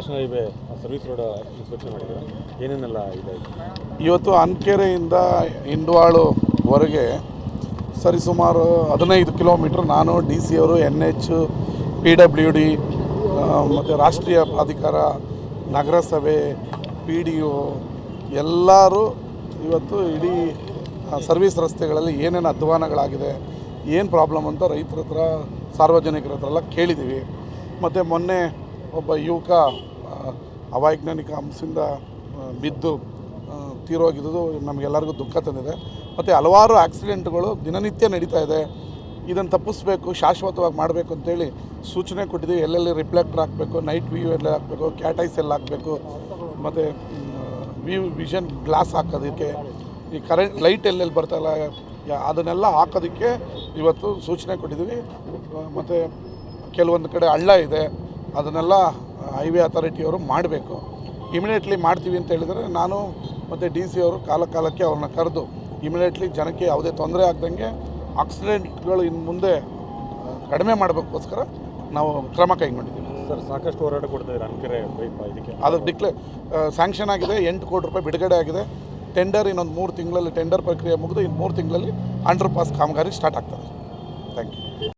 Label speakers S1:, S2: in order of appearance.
S1: National highway service road inspection ಮಾಡಿದ್ದಾರೆ, ಏನೇನೆಲ್ಲ ಇದೆ?
S2: ಇವತ್ತು ಅನ್ಕೆರೆಯಿಂದ ಇಂಡ್ವಾಳುವರೆಗೆ ಸರಿಸುಮಾರು 15 ಕಿಲೋಮೀಟ್ರ್ ನಾನು DC ಅವರು NH PWD ಮತ್ತು ರಾಷ್ಟ್ರೀಯ ಪ್ರಾಧಿಕಾರ ನಗರಸಭೆ PDO ಎಲ್ಲರೂ ಇವತ್ತು ಇಡೀ ಸರ್ವಿಸ್ ರಸ್ತೆಗಳಲ್ಲಿ ಏನೇನು ಅಧ್ವಾನಗಳಾಗಿದೆ, ಏನು ಪ್ರಾಬ್ಲಮ್ ಅಂತ ರೈತರ ಹತ್ರ ಸಾರ್ವಜನಿಕರ ಹತ್ರ ಎಲ್ಲ ಕೇಳಿದ್ದೀವಿ. ಮತ್ತು ಮೊನ್ನೆ ಒಬ್ಬ ಯುವಕ ಅವೈಜ್ಞಾನಿಕ ಅಂಶದಿಂದ ಬಿದ್ದು ತೀರೋಗಿದ್ದು ನಮಗೆಲ್ಲರಿಗೂ ದುಃಖ ತಂದಿದೆ. ಮತ್ತು ಹಲವಾರು ಆಕ್ಸಿಡೆಂಟ್ಗಳು ದಿನನಿತ್ಯ ನಡೀತಾ ಇದೆ. ಇದನ್ನು ತಪ್ಪಿಸ್ಬೇಕು, ಶಾಶ್ವತವಾಗಿ ಮಾಡಬೇಕು ಅಂತೇಳಿ ಸೂಚನೆ ಕೊಟ್ಟಿದ್ದೀವಿ. ಎಲ್ಲೆಲ್ಲಿ ರಿಫ್ಲೆಕ್ಟರ್ ಹಾಕಬೇಕು, ನೈಟ್ ವ್ಯೂ ಎಲ್ಲ ಹಾಕಬೇಕು, ಕ್ಯಾಟ್ ಐಸ್ ಎಲ್ಲ ಹಾಕಬೇಕು, ಮತ್ತು ವಿಷನ್ ಗ್ಲಾಸ್ ಹಾಕೋದಕ್ಕೆ, ಈ ಕರೆಂಟ್ ಲೈಟ್ ಎಲ್ಲೆಲ್ಲಿ ಬರ್ತಾಯಿಲ್ಲ ಅದನ್ನೆಲ್ಲ ಹಾಕೋದಕ್ಕೆ ಇವತ್ತು ಸೂಚನೆ ಕೊಟ್ಟಿದ್ದೀವಿ. ಮತ್ತು ಕೆಲವೊಂದು ಕಡೆ ಹಳ್ಳ ಇದೆ, ಅದನ್ನೆಲ್ಲ ಹೈವೇ ಅಥಾರಿಟಿಯವರು ಮಾಡಬೇಕು. ಇಮಿಡಿಯೇಟ್ಲಿ ಮಾಡ್ತೀವಿ ಅಂತ ಹೇಳಿದರೆ ನಾನು ಮತ್ತು DC ಅವರು ಕಾಲಕ್ಕೆ ಅವ್ರನ್ನ ಕರೆದು ಇಮಿಡಿಯೇಟ್ಲಿ ಜನಕ್ಕೆ ಯಾವುದೇ ತೊಂದರೆ ಆಗ್ದಂಗೆ ಆಕ್ಸಿಡೆಂಟ್ಗಳು ಇನ್ನು ಮುಂದೆ ಕಡಿಮೆ ಮಾಡಬೇಕೋಸ್ಕರ ನಾವು ಕ್ರಮ ಕೈಗೊಂಡಿದ್ದೀವಿ.
S1: ಸರ್, ಸಾಕಷ್ಟು ಹೋರಾಟ ಕೊಡ್ತಿದ್ದಾರೆ ಅನ್ಕೆರೆ ಇದಕ್ಕೆ.
S2: ಅದು ಸ್ಯಾಂಕ್ಷನ್ ಆಗಿದೆ, 8 ಕೋಟಿ ರೂಪಾಯಿ ಬಿಡುಗಡೆ ಆಗಿದೆ. ಟೆಂಡರ್ ಇನ್ನೊಂದು 3 ತಿಂಗಳಲ್ಲಿ ಟೆಂಡರ್ ಪ್ರಕ್ರಿಯೆ ಮುಗಿದು ಇನ್ನು 3 ತಿಂಗಳಲ್ಲಿ ಅಂಡರ್ ಪಾಸ್ ಕಾಮಗಾರಿ ಸ್ಟಾರ್ಟ್ ಆಗ್ತದೆ. Thank you.